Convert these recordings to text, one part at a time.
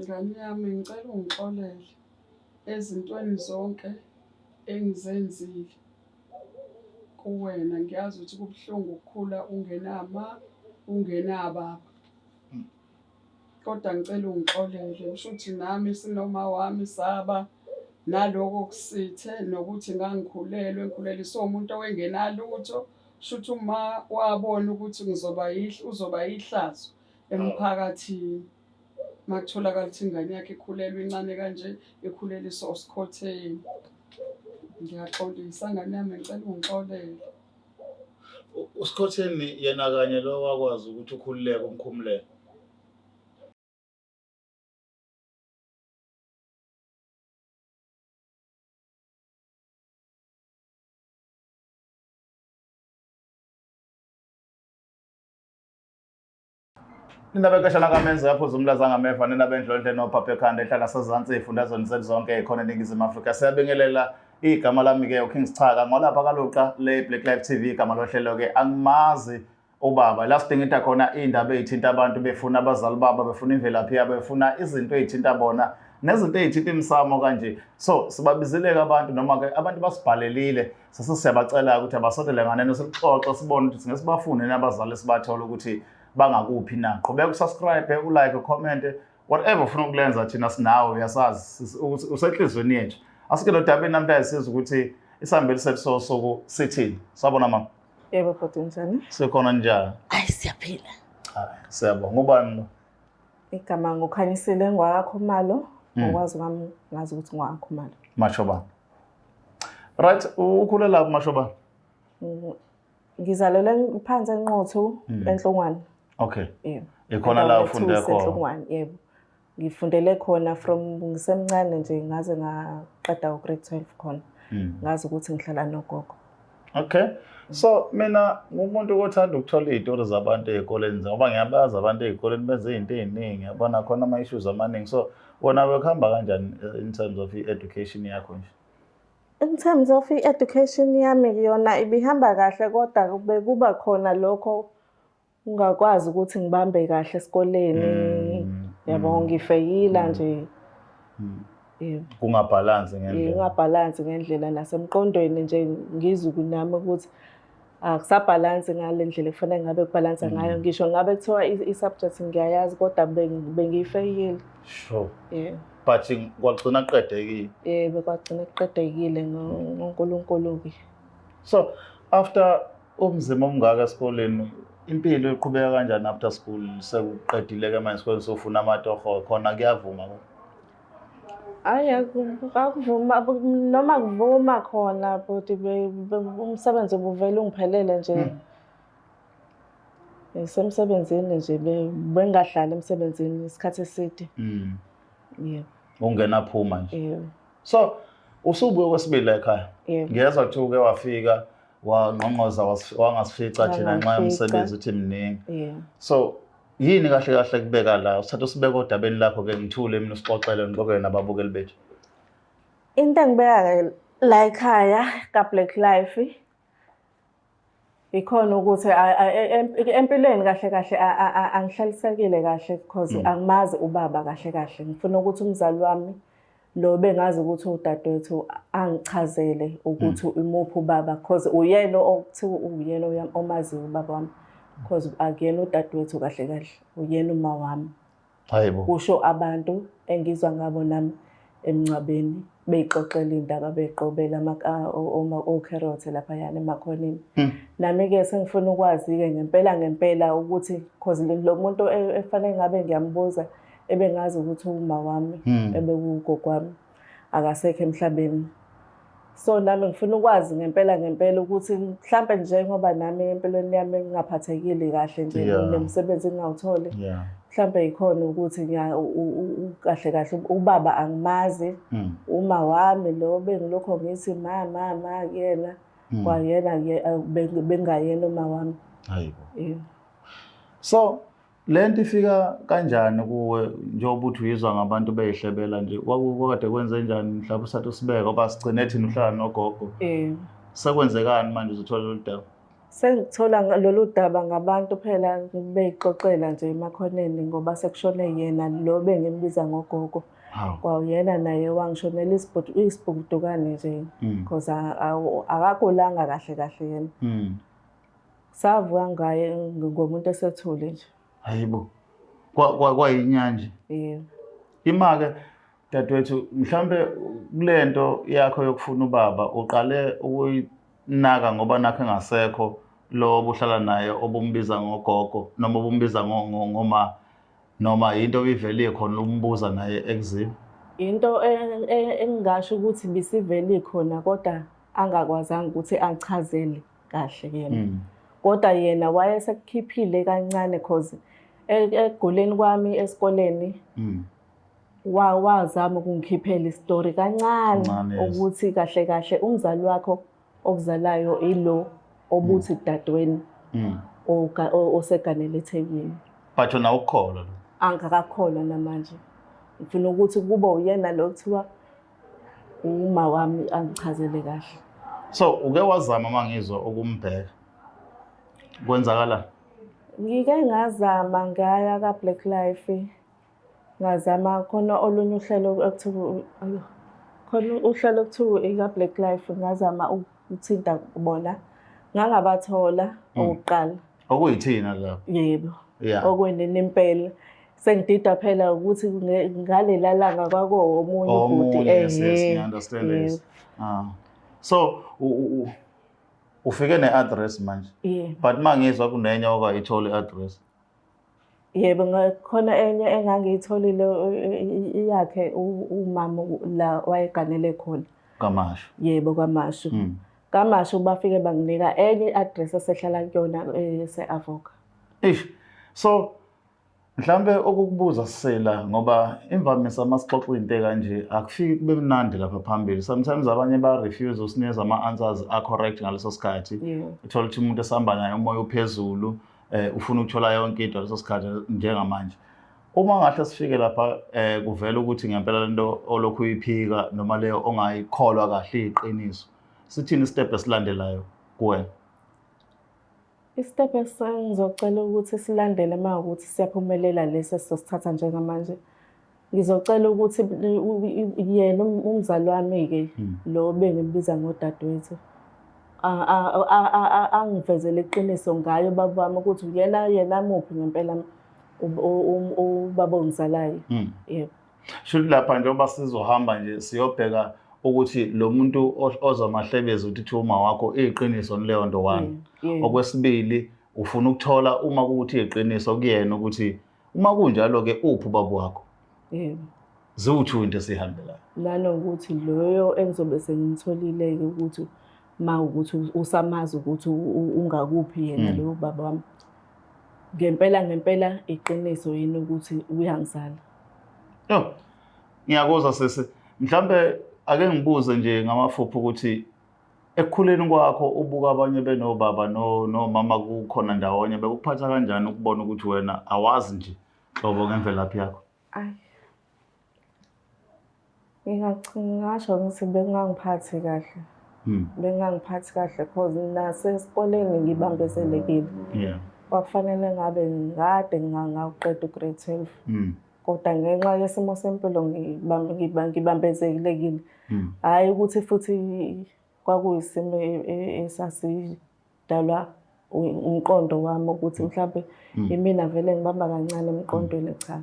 Ngane yami ngicela ungixolele ezintweni zonke engizenzile kuwena. Ngiyazi ukuthi kubuhlungu ukukhula ungenababa. Kodwa ngicela ungixolele. Usho ukuthi nami sinoma wami saba naloko kusithe nokuthi ngikhuleliswe umuntu owengenalutho. Sho ukuthi uma wabona ukuthi uzoba yihlazo emphakathini. Makutholakala ukuthi ingane yakhe ikhulelwe incane kanje, ikhuleliswa uSikhotheni. Ngiyaxolisa ngane yami, ngicela ungixolele. uSikhotheni yena kanye lo wakwazi ukuthi ukhululeke umkhumulele. Indaba enkashana kaMenzi yaphuza umlaza ngameva nendaba endlondle noPhapha ekhanda ehlala sezantsi ey'fundazweni zonke ey'khona eNingizimu Afrika. Siyabingelela igama lami-ke uKings Chaka ngolapha kaluqa le-Black Live TV. Igama lohlelo-ke angimazi ubaba la sidingida khona iy'ndaba ey'thinta abantu befuna abazali babo, befuna imvelaphi yabo, befuna izinto ey'thinta bona nezinto ey'thinta imisamo kanje. So sibabizile-ke abantu noma-ke abantu basibhalelile siyabacela ukuthi abasondele nganeno sixoxe sibone ukuthi singe sibafune nabazali sibathole ukuthi bangakuphi na. Qhubeka usubscribe, ulike, ucommente, whatever ufuna ukulenza thina sinawe uyasazi usenhlizweni yethu. Asike nodabeni namhlanje siza ukuthi isihambeli sethu sosuku sithini. Sabona mama? Yebo bhuti, njani? Sikhona njani? Hayi siyaphila. Hayi siyabonga. Ngubani lo? Igama nguKhanyisile Ngwakakhumalo. Ngokwazi kwami ngazi ukuthi Ngwakakhumalo. Mashoba. Right, ukhulela Mashoba? Ngizalelwe phansi eNquthu eNhlongwane. Okay. Yebo. Ikhona la ufunde khona? eNhlongwane, yebo. Ngifundele khona from ngisemncane nje ngaze ngaqeda ugrade 12 khona. Ngazi ukuthi ngihlala nogogo. Okay. So mina ngumuntu othanda ukuthola izitori zabantu ezikoleni ngoba ngiyabazi abantu ezikoleni benze izinto eziningi, yabona khona ama issues amaningi. So wona bekuhamba kanjani in terms of education yakho nje? In terms of education yami yona ibihamba kahle, kodwa bekuba khona lokho ungakwazi ukuthi ngibambe kahle esikoleni. Yabo ngifeyila nje. Kungabalance ngendlela. Kungabalance ngendlela nasemqondweni nje ngizwe kunami ukuthi akusabhalansi ngale ndlela kufanele ngabe kubalansa ngayo. Ngisho ngabe kuthiwa i-subject ngiyayazi kodwa bengiyifeyile. Sure. Yeah. But kwagcina kuqedekile. Bekwagcina kuqedekile ngoNkulunkulu-ke. So after umzima omngaka esikoleni, impilo iqhubeka kanjani after school? Sekuqedile-ke manje esikoleni sofuna amatoho khona kuyavuma? Hayi akuvuma noma kuvuma khona but umsebenzi ubuvele ungiphelele nje. Semsebenzini nje bengahlali emsebenzini isikhathi eside. Yebo. Ungenaphuma nje. Yebo. So usubuye kwesibili la ekhaya. Ngiyezwa ukuthi uke wafika wangqongqoza wangasifica thina nxa umsebenzi uthi mningi. Yebo. So yini kahle kahle kubeka la usithatha usibeka odabeni lakho ke ngithule mina usixoxele ngixoxe nababukeli bethu. Into engibeka la ekhaya ka-Black Life ikhona ukuthi empilweni kahle kahle angihlalisekile kahle because angimazi ubaba kahle kahle. Ngifuna ukuthi umzali wami lo bengazi ukuthi udadewethu angichazele ukuthi imuphi ubaba because uyena okuthiwa uyena omaziyo ubaba wami. Because akuyena udadewethu kahle kahle, uyena uma wami. Hayibo. Kusho abantu engizwa ngabo nami emncwabeni beyixoxela indaba beqobela okherothi lapha yana emakhoneni. Nami-ke sengifuna ukwazi-ke ngempela ukuthi because lo muntu efanele ngabe ngiyambuza ebengazi ukuthi uma wami ebekugogo wami akasekho emhlabeni. So nami ngifuna ukwazi ngempela ukuthi mhlambe njengoba nami empilweni yami ngingaphathekile kahle nje nemsebenzi ngingawutholi. Mhlambe ikhona ukuthi kahle kahle ubaba angimazi. Uma wami lo bengilokho ngithi mama yena kwayena bengayena uma wami. Hayibo. So lento ifika kanjani kuwe njengoba uthi uyizwa ngabantu beyihlebela nje kwakade kwenze njani mhlawumbe usathu sibeka oba sigcine thina uhlala nogogo? Sekwenzekani manje uzothola lolu daba? Sengithola lolu daba ngabantu phela beyixoxela nje emakhoneni ngoba sekushone yena lo bengimbiza ngogogo. Hawu. Kwawuyena naye wangishonela isibhukudukane nje because akakulanga kahle kahle yena. Savuka ngaye ngomuntu esethule nje. Hayibo. Kwayinyanje. Yebo. Ima-ke dadewethu mhlambe kulento yakho yokufuna ubaba uqale ukuyinaka ngoba nakho engasekho lo obuhlala naye obumbiza ngogogo noma obumbiza ngoma noma into oyivele khona umbuza naye ekuzimu. Into engingasho ukuthi bisivele khona kodwa angakwazanga ukuthi angichazele kahle yena. Kodwa yena wayesekukhiphile kancane because eguleni kwami esikoleni wazama ukungikhiphela istory kancane ukuthi kahle kahle umzali wakho okuzalayo ilo obuthi dadweni oseganele eThekwini. But wena ukukholwa lo? Angakakholwa namanje. Ngifuna ukuthi kube uyena lo kuthiwa uma wami angichazele kahle. So uke wazama mangizwa ukumbheka. Kwenzakala? Ngike ngazama ngaya ka Black Life. Ngazama khona olunye uhlelo ekuthiwa khona uhlelo ekuthiwa ika Black Life ngazama ukuthinta bona. Ngangabathola oqala. Okuyithina lapho. Yebo. Yeah. Okwenene impela. Sengidida phela ukuthi ngalela langa kwako omunye ubhuti Yes, I understand this. So ufike ne-address manje. Yeah. But mangizwa kunenye okayithola i-address. Yebo ngakhona enye engangiyitholile iyakhe umama la wayeganele khona. Kamashu. Yebo kaMashu. Kamashu bafike banginika enye i-address esehlala kuyona ese-Avoka. So mhlambe okukubuza sisela ngoba imvamisa masixoxa into kanje akufiki kube mnandi lapha phambili. Sometimes abanye ba refuse usinikeza ama-answers correct ngaleso sikhathi. Uthola ukuthi umuntu esihamba naye umoya uphezulu ufuna ukuthola yonke into leso sikhathi njengamanje. Uma ngahle sifike lapha kuvela ukuthi ngempela lento olokhu uyiphika noma leyo ongayikholwa kahle iqiniso. Sithini step esilandelayo kuwena? Istep esengizocela ukuthi silandele mawukuthi siyaphumelela lesi sisithatha njengamanje. Ngizocela ukuthi yena umzali wami ke lo bengimbiza ngodadewethu angivezele iqiniso ngayo baba wami ukuthi yena muphi ngempela ubaba ongizalayo. Yebo. Shuthi lapha njengoba sizohamba nje siyobheka ukuthi lo muntu ozamahlebeza ukuthi uma wakho iqiniso leyo nto wani. Okwesibili ufuna ukuthola uma kuthi iqiniso kuyena ukuthi uma kunjalo ke uphi ubaba wakho. Yebo. Ziwuthu into esihambelayo. Nanokuthi loyo engizobe sengimtholile ukuthi mawukuthi usamazi ukuthi ungakuphi yena lo baba wami. Ngempela iqiniso yini ukuthi uyangizala. Yo. Ngiyakuzwa sisi. Mhlambe ake ngibuze nje ngamafuphi ukuthi ekukhuleni kwakho ubuka abanye benobaba nomama kukhona ndawonye bekuphatha kanjani ukubona ukuthi wena awazi nje hlobo ngemvelaphi yakho? Ngingasho ngithi bengangiphathi kahle. Bengangiphathi kahle because nasesikoleni ngibambezelekile. Yeah. Kwakufanele ngabe ngade ngaqeda ugrade 12. Kodwa ngenxa yesimo sempilo ngibambezelekile. Hayi ukuthi futhi kwakuyisimo esasidalwa umqondo wami ukuthi mhlawumbe imina vele ngibamba kancane emqondweni cha.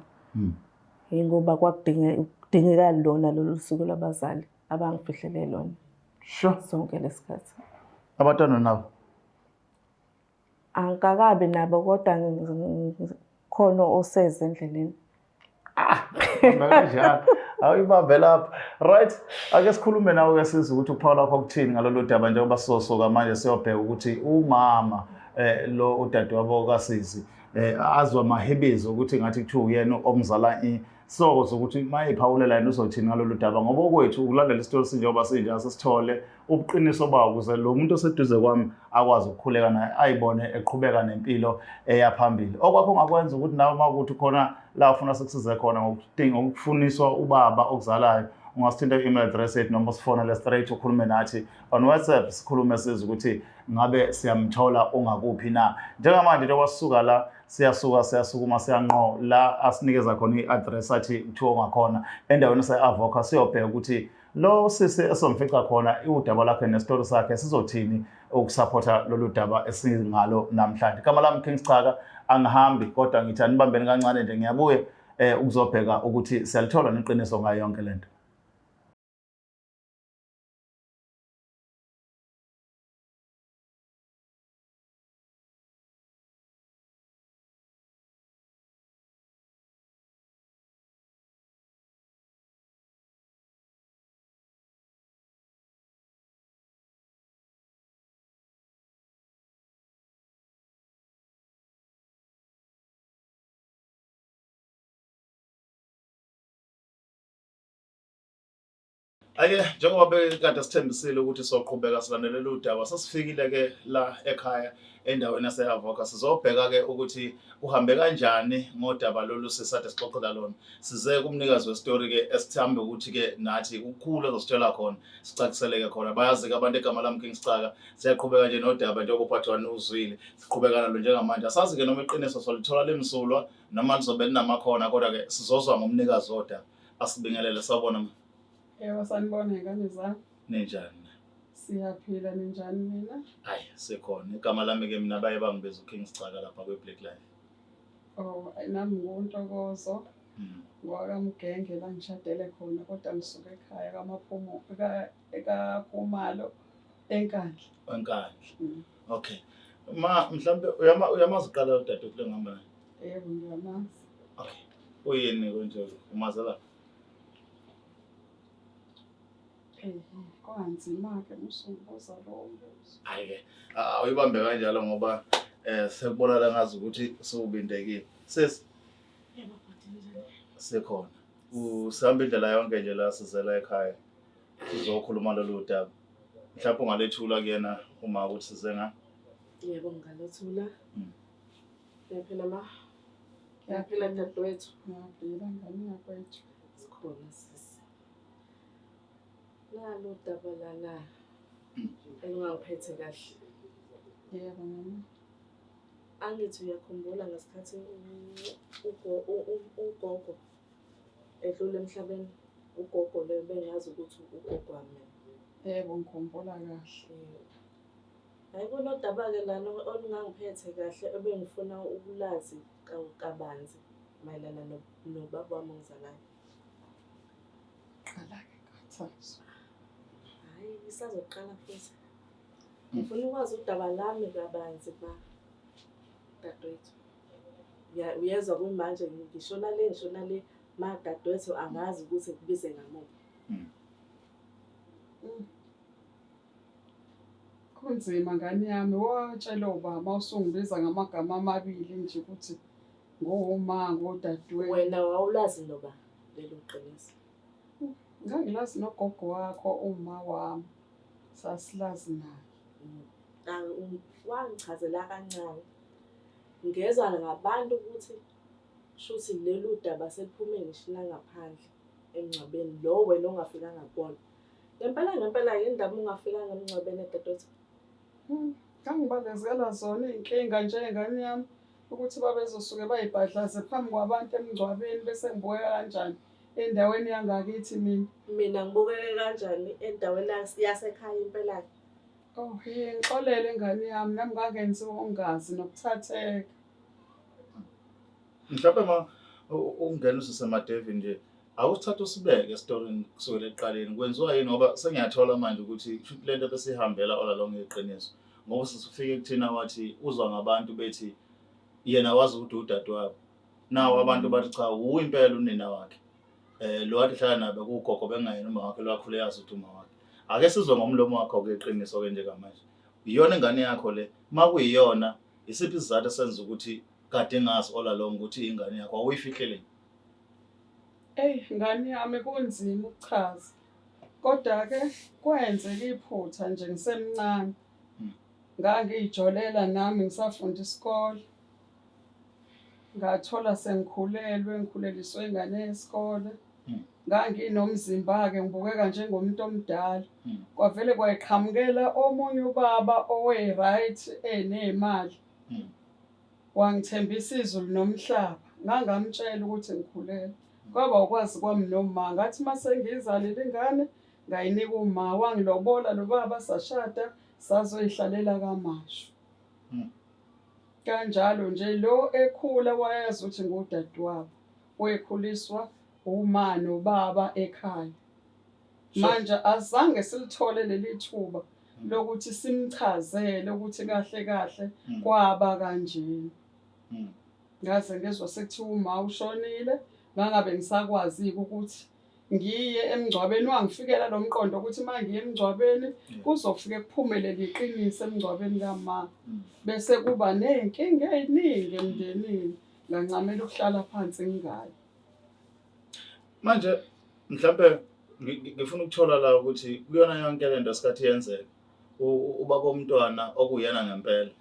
Ngoba kwakudingeka lona lolu suku labazali abangifihlele lona. Sure. Sonke lesikhathi. Abatwana nabo? Angikakabi nabo kodwa khona oseze endleleni. Kanjani? Awuyibambe lapha. Right? Ake sikhulume nawe ke sizwe ukuthi uphawu lakho ukuthini ngalolu daba njengoba sizosoka manje siyobheka ukuthi umama lo udadewabo kaSisi azwa amahebezi ukuthi ngathi kuthiwa uyena omzala sozo ukuthi mayiphawulela yena uzothini ngalolu daba ngoba okwethu ukulandela isitori sinjengoba sinjalo sisithole ubuqiniso bawo ukuze lo muntu oseduze kwami akwazi ukukhuleka naye ayibone eqhubeka nempilo eyaphambili. Okwakho ongakwenza ukuthi nawe makuthi khona la ufuna sikusize khona ngokudinga ukufuniswa ubaba okuzalayo ungasithinta i-email address yethu noma usifonele straight ukhulume nathi on WhatsApp sikhulume sizwe ukuthi ngabe siyamthola ungakuphi na. Njengamanje njengoba sisuka la siyasukuma siyanqo la asinikeza khona i-address athi kuthiwa ungakhona endaweni ase-Avoca siyobheka ukuthi lo sisi esomfica khona udaba lakhe nestori sakhe sizothini ukusupporta lolu daba esingalo namhlanje. Igama lami Kings Chaka, angihambi kodwa ngithi anibambeni kancane nje ngiyabuye ukuzobheka ukuthi siyalithola neqiniso ngayo yonke lento. Ake njengoba bekade sithembisile ukuthi soqhubeka silandelela udaba sasifikile ke la ekhaya endaweni yase-Avoca sizobheka ke ukuthi uhambe kanjani ngodaba lolu sisade sixoxela lona. Size kumnikazi westori ke esithambe ukuthi ke nathi ukukhulu ezositshela khona sicaciseleke khona. Bayazi ke abantu egama lami Kings Chaka siyaqhubeka nje nodaba njengoba uphathwana uzwile siqhubeka nalo njengamanje. Asazi ke noma iqiniso solithola lemsulwa noma lizobe linamakhona kodwa ke sizozwa ngomnikazi wodaba asibingelele sawubona. Yebo sanibona ingane zami. Ninjani? Siyaphila ninjani mina? Hayi sekhona. Igama lami ke mina baye bangibiza uKings Chaka lapha kweBlack Life. Oh, nami nguNtokozo. Ngwakamgenge la ngishadele khona kodwa ngisuka ekhaya kaMaphumo ekaPhumalo eNkandla. Enkandla. Okay. Mhlambe uyamazi uqala udade kule ngamba. Yebo ngiyamazi. Okay. Uyini konje umazela? Kwanzima-ke musungibuza lowo mbuzo. Hayi-ke awuyibambe kanjalo ngoba sekubonakala ngazi ukuthi sewubindekile. Sesi Yebo bhuti njani? sekhona. Usihamba indlela yonke nje la sizela ekhaya. Sizokhuluma lolu daba. Mhlawumbe ungalethula kuyena uma ukuthi size nga. Yebo ngalethula. Yaphela ma. Yaphela dadewethu. Ngiyaphila ngane yakwethu. Sikhona sisi. Nalo daba lana engangiphethe kahle. Yebo mama. Angithi uyakhumbula ngesikhathi ugogo edlule emhlabeni, ugogo lo bengazi ukuthi ugogo wami. Yebo ngikhumbula kahle. Ayibona udaba ke lana olungangiphethe kahle ebengifuna ukulazi kabanzi mayelana nobaba wami ongizalayo. Qala-ke ngathatha. Hayi isazoqala futhi. Ngifuna ukwazi udaba lami kabanzi ba dadewethu. Uyezwa kumanje ngishona le ma dadewethu angazi ukuthi kubize ngamuphi. Kunzima ngane yami watshela ubaba usungibiza ngamagama amabili nje ukuthi ngoma ngodadewethu. Wena wawulazi noba lelo qiniso. Ngangilazi nogogo wakho uma wami sasilazi naye. Wangichazela kancane. Ngezwa ngabantu ukuthi shuthi lelu daba seliphume ngisho ngaphandle emncwabeni lo wena ongafikanga kubona. Ngempela indaba ungafikanga emncwabeni dadewethu. Ngangibalezela zona iy'nkinga njengane yami ukuthi babezosuke bayibhadlaze phambi kwabantu emngcwabeni bese ngibukeka kanjani endaweni yangakithi mina. Mina ngibukeke kanjani endaweni yasekhaya impela. Oh, ngixolele ngane yami nami ngangenziwa ungazi nokuthatheka. Mhlawumbe ungena usemadevini nje awusithatha usibeke esitorini kusukela eqaleni kwenziwa yini ngoba sengiyathola manje ukuthi lento besihambela all along iqiniso ngoba sisifike kuthina wathi uzwa ngabantu bethi yena wazi ukuthi udadewabo nawo abantu bathi cha uyimpela unina wakhe lo wathi hlala nabe kugogo bengayena uma wakhe lwakhule yazi ukuthi uma wakhe ake sizwe ngomlomo wakho keqiniso ke njengamanje iyona ingane yakho le makuyiyona isiphi isizathu esenza ukuthi kade ngazi all along ukuthi ingane yakho awuyifihleleni. Ngane yami kunzima ukuchaza. Kodwa-ke kwenzeka iphutha nje ngisemncane. Ngangiyijolela nami ngisafunda isikole. Ngathola sengikhuleliswe ingane yesikole. Nganginomzimba-ke ngibukeka njengomuntu omdala. Kwavele kwayiqhamukela omunye ubaba owe-right eney'mali. Wangithembisa izulu nomhlaba. Ngangamtshela ukuthi ngikhulelwe. Kwaba ukwazi kwami noma ngathi mase ngizalile ingane ngayinika uma wangilobola lo baba sashada sazoyihlalela kaMashu. Kanjalo nje lo ekhula wayazi ukuthi ngudadewabo. Wekhuliswa uma nobaba ekhaya. Manje azange silithole leli thuba lokuthi simchazele ukuthi kahle kahle kwaba kanjeni. Ngaze ngezwe sekuthiwa uma ushonile ngangabe ngisakwazi ukuthi ngiye emngcwabeni wangifikela lo mqondo ukuthi mangiye emngcwabeni kuzofike kuphumelele iqiniso emngcwabeni kaMama. Bese kuba nenkinga eziningi emndenini ngancamela ukuhlala phansi ngingayi. Manje mhlambe ngifuna ukuthola la ukuthi kuyona yonke lento esikhathi yenzeka ubaba omntwana okuyena ngempela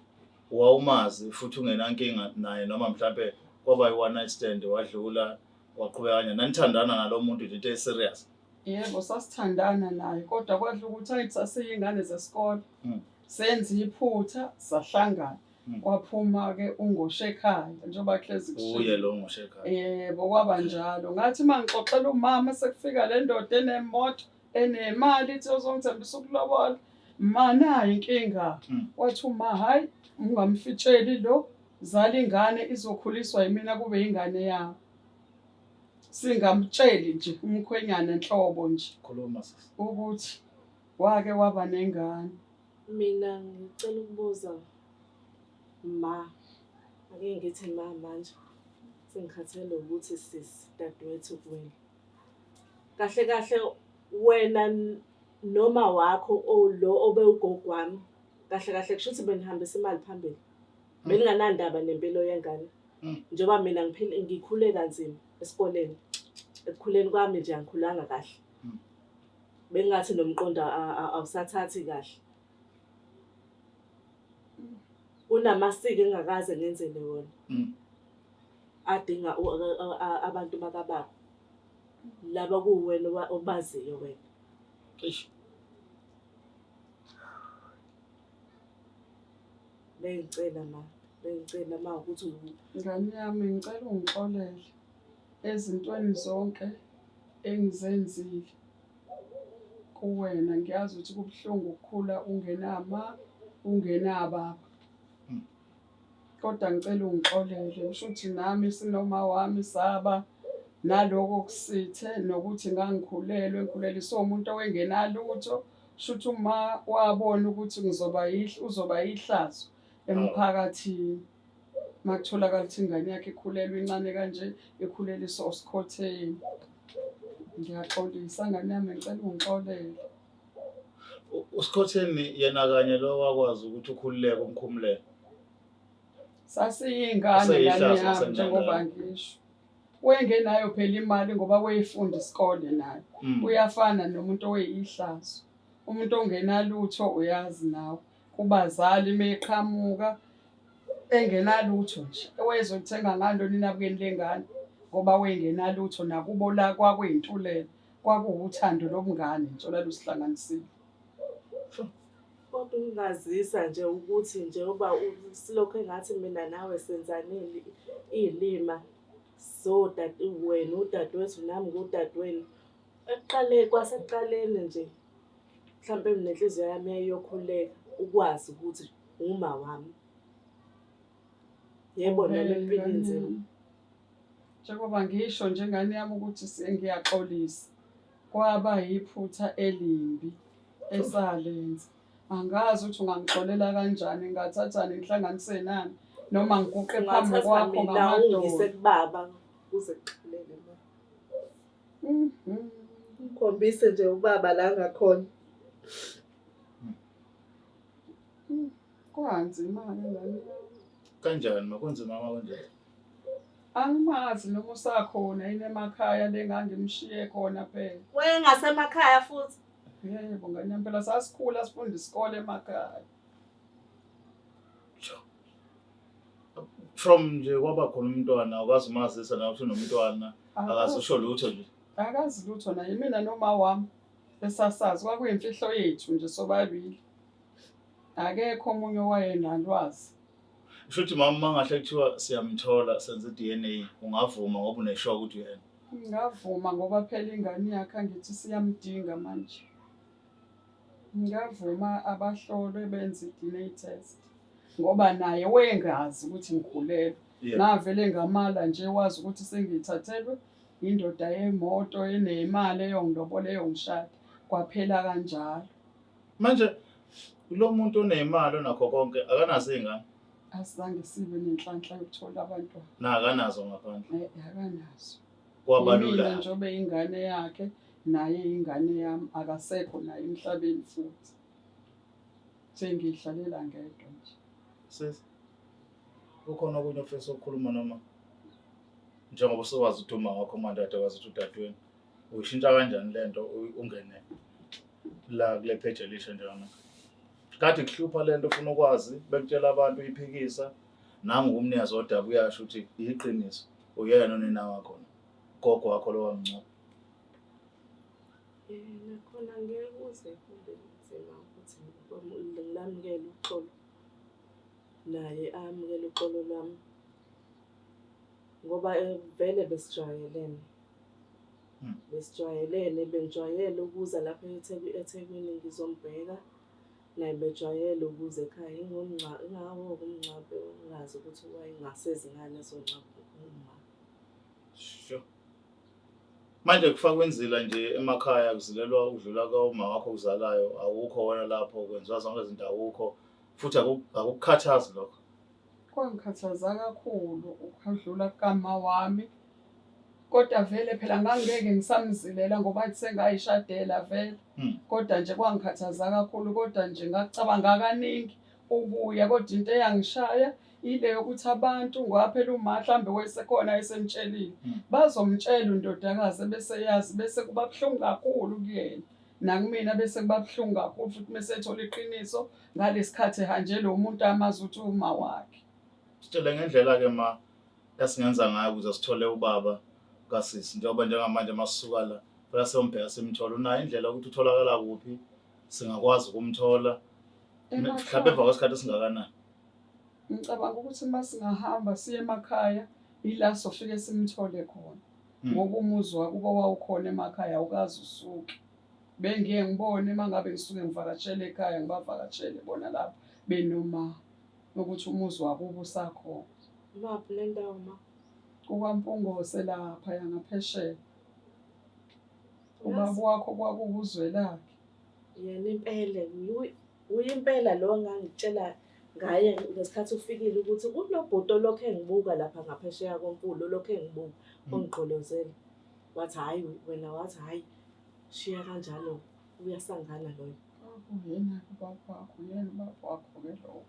wawumazi futhi ungenankinga naye noma mhlambe kwaba yi-one night stand wadlula waqhubeka kanye nanithandana nalo muntu into e-serious. Yebo sasithandana naye kodwa kwadla ukuthi ayithi sasiyingane zesikole senza iphutha sahlangana. Kwaphuma-ke ungoShekhaya njengoba kuhlezi kushiwo. Uye lo ngoShekhaya. Yebo kwaba njalo. Ngathi mangixoxela umama sekufika le ndoda enemoto enemali ithi uzongithembisa ukulobola. Nayo inkinga. Wathi uma hayi ungamfitsheli lo zala ingane izokhuliswa yimina kube ingane yami. Singamtsheli nje umkhwenyana enhlobo nje. Khuluma sisi. Ukuthi wake waba nengane. Mina ngicela ukubuza ma, ake ngithi ma manje sengikhathele ukuthi sisi dadewethu kuwena. Kahle kahle wena noma wakho lo obe ugogo wami kahle kahle kusho ukuthi benihambisa imali phambili. Beninganandaba nempilo yengane. Njengoba mina ngikhule kanzima esikoleni. Ekukhuleni kwami nje angikhulanga kahle. Bengathi nomqondo awusathathi kahle. Kunamasiko engakaze ngenzele wona. Adinga abantu bakababa. Laba kuwena obaziyo wena. Bengicela ma ukuthi Ngane yami ngicela ungixolele ezintweni zonke engizenzile kuwena. Ngiyazi ukuthi kubuhlungu ukukhula ungenama ungenababa. Kodwa ngicela ungixolele usho ukuthi nami sinoma wami saba naloko kusithe nokuthi ngangikhulelwe ngikhuleliswe umuntu owengenalutho. Shuthi uma wabona ukuthi uzoba yihlazo emphakathini. Makutholakala ukuthi ingane yakhe ikhulelwe incane kanje ikhuleliswa uSikhotheni. Ngiyaxolisa ngane yami ngicela ungixolele. uSikhotheni yena kanye lo wakwazi ukuthi ukhululeke umkhumulele. Sasiyingane ngane yami njengoba ngisho. Wengenayo phela imali ngoba weyifunda isikole naye. Uyafana nomuntu oweyihlazo. Umuntu ongenalutho uyazi nawe. Kubazali meqhamuka engenalutho nje. Wezothenga ngalo ninabukeni lengane ngoba wengenalutho nakubo la kwakweyintulelo. Kwakuwuthando lobungane nje olalusihlanganisile. kodwa ngingazisa nje ukuthi njengoba silokho engathi mina nawe senzanile ilima so wena udadewethu nami ngudadewenu. Kwasekuqaleni nje mhlambe nenhliziyo yami yayiyokhuleka ukwazi ukuthi uma wami. Yebo nami impilo inzima. Njengoba ngisho njengane yami ukuthi sengiyaxolisa. Kwaba yiphutha elimbi esalenza. Angazi ukuthi ungangixolela kanjani ngathathani ngihlanganise nani noma ngiguqe phambi kwakho ngamadoda. Ngisekubaba kuze kuxolele ma. Ngikhombise nje ubaba la ngakhona. Kwanzima-ke ngane. Kanjani makunzima kanjani? Angimazi noma usakhona yini emakhaya lengangimshiye khona phela. Wengasemakhaya futhi. Yebo ngane phela sasikhula sifunda isikole emakhaya. From nje kwaba khona umntwana akwazi umazisa na ukuthi unomntwana akazisho lutho nje. Akazi lutho naye, mina noma wami esasazi kwakuyimfihlo yethu nje sobabili. Akekho omunye owayenalwazi. Shuthi mama ngahle kuthiwa siyamthola senze i-DNA ungavuma ngoba uneshoka ukuthi uyena. Ngavuma ngoba phela ingane yakhe angithi siyamdinga manje. Ngavuma abahlolwe benze i-DNA test ngoba naye wengazi ukuthi ngikhulelwe. Ngavele ngamala nje wazi ukuthi sengithathelwe indoda yemoto enemali eyongilobola eyongishada. Kwaphela kanjalo. Manje lo muntu onemali onakho konke akanazo izingane. Asizange sibe nenhlanhla yokuthola abantwana. Akanazo ngaphandle. Akanazo. Kwabalula Mina njengoba ingane yakhe naye ingane yami akasekho naye emhlabeni futhi. Sengidlalela ngedwa nje. Sis. Ukhona okunye ofisa ukukhuluma noma njengoba usewazi ukuthi uma wakho manje ade wazi ukuthi udadweni uyishintsha kanjani lento ungene la kule page elisha njalo. Kade kuhlupha lento ufuna ukwazi bekutshela abantu uyiphikisa nangu umnikazi wodaba uyasho ukuthi iqiniso uyena nonina wakho gogo wakho lo wamncane. Nakhona ngeke uze kube nzima ukuthi ngilamukele uxolo naye amukele uxolo lwami ngoba vele besijwayelene bengijwayele ukuza lapha eThekwini ngizombheka naye bejwayele ukuza ekhaya ingawo kumngcwabe ungazi ukuthi wayingasezingane ezongcwaba uma. Sure. Manje kufa kwenzila nje emakhaya kuzilelwa udlula kauma wakho uzalayo awukho wena lapho kwenziwa zonke izinto awukho futhi akukukhathazi lokho. Kwangikhathaza kakhulu ukudlula kama wami. Kodwa vele phela ngangeke ngisamzilela ngoba athi sengayishadela vele. Kodwa nje kwangikhathaza kakhulu kodwa nje ngakucabanga kaningi ukuya kodwa into eyangishaya ile yokuthi abantu ngoba phela uma mhlambe wesekhona esemtshelile bazomtshela undodakazi bese yazi bese kuba buhlungu kakhulu kuyena nakumina bese kuba buhlungu kakhulu futhi mesethola iqiniso ngalesikhathi ehanje lo muntu amazi ukuthi uma wakhe. Sitshele ngendlela ke ma esingenza ngayo ukuze sithole ubaba kasisi njengoba njengamanje masisuka la phela siyombheka simthola unayo indlela ukuthi utholakala kuphi singakwazi ukumthola mhlawumbe emva kwesikhathi esingakanani. Ngicabanga ukuthi masingahamba siye emakhaya ila sofike simthole khona ngoba umuzi wakubo wawukhona emakhaya ukazi usuke. Bengiye ngibone mangabe ngisuke ngivakashele ekhaya ngibavakashele bona lapha benoma ukuthi umuzi wakubo usakhona. Maphi le ndawo ma? KwaMpungose lapha yangaphesheya. Ubaba wakho kwakuzwe lakhe. Yena impela uyimpela lo ngangitshela ngaye ngesikhathi ufikile ukuthi kunobhuto lokho engibuka lapha ngaphesheya kompulo lokho engibuka ongigqolozela. Wathi hayi wena wathi hayi shiya kanjalo uyasangana loyo. Yena ubaba wakho yena ubaba wakho ke lo.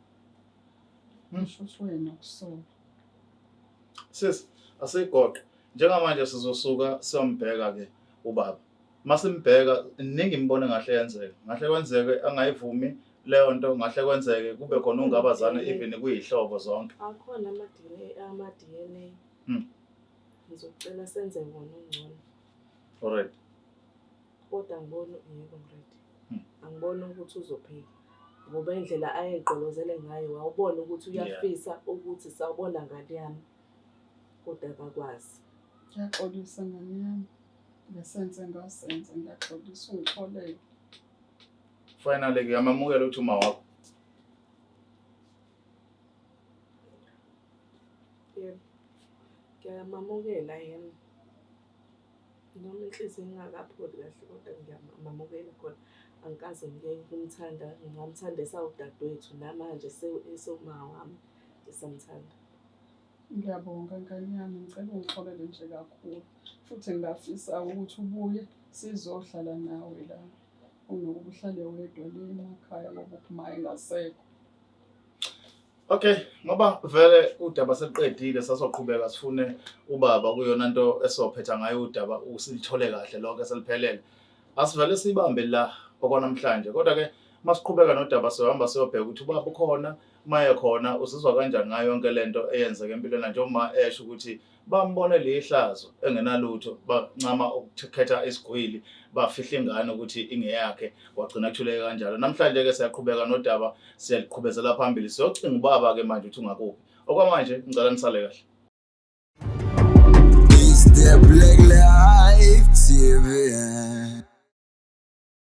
Ngisho wena ukusola. Sis asigoqe njengamanje sizosuka siyombheka ke ubaba. Masimbheka iningi imbone ngahle yenzeke. Ngahle kwenzeke angayivumi leyo nto ngahle kwenzeke kube khona ungabazana even kuyihlobo zonke. Akhona ama DNA. Ngizocela senze wona ungcono. Alright. Kodwa ngibona yebo ready. Angibona ukuthi uzophika. Ngoba indlela ayegqolozele ngayo wawubona ukuthi uyafisa ukuthi sawubona ngane yami. Kodwa akakwazi. Ngiyaxolisa ngane yami. Ngesenze ngasenze ngiyaxolisa ungixolele. Finally ke amamukela ukuthi uma wakho. Yebo. Ngiyamamukela yena. Noma inhliziyo ingakapholi kahle kodwa ngiyamamukela khona. Angikaze ngeke kumthanda ngingamthanda esawudadewethu namanje esoma wami esamthanda. Ngiyabonga ngane yami ngicela ungixolele nje kakhulu futhi ngingafisa ukuthi ubuye sizohlala nawe la unokuba uhlale wedwa le emakhaya ngoba uphuma engasekho. Okay, ngoba vele udaba seliqedile sasoqhubeka sifune ubaba kuyona into esophetha ngayo udaba usilithole kahle lonke seliphelele. Asivele sibambe la okwanamhlanje kodwa ke masiqhubeka nodaba siyohamba siyobheka ukuthi ubaba ukhona maye khona uzizwa kanjani ngayo yonke lento eyenzeka empilweni njengoba esho ukuthi bambonele ihlazo engenalutho bancama ukukhetha isigwili bafihla ingane ukuthi ingeyakhe wagcina kuthuleke kanjalo. Namhlanje ke siyaqhubeka nodaba siyaliqhubezela phambili siyocinga ubaba ke manje uthi ungakuphi. Okwamanje ngicela nisale kahle. Is the Black Life TV.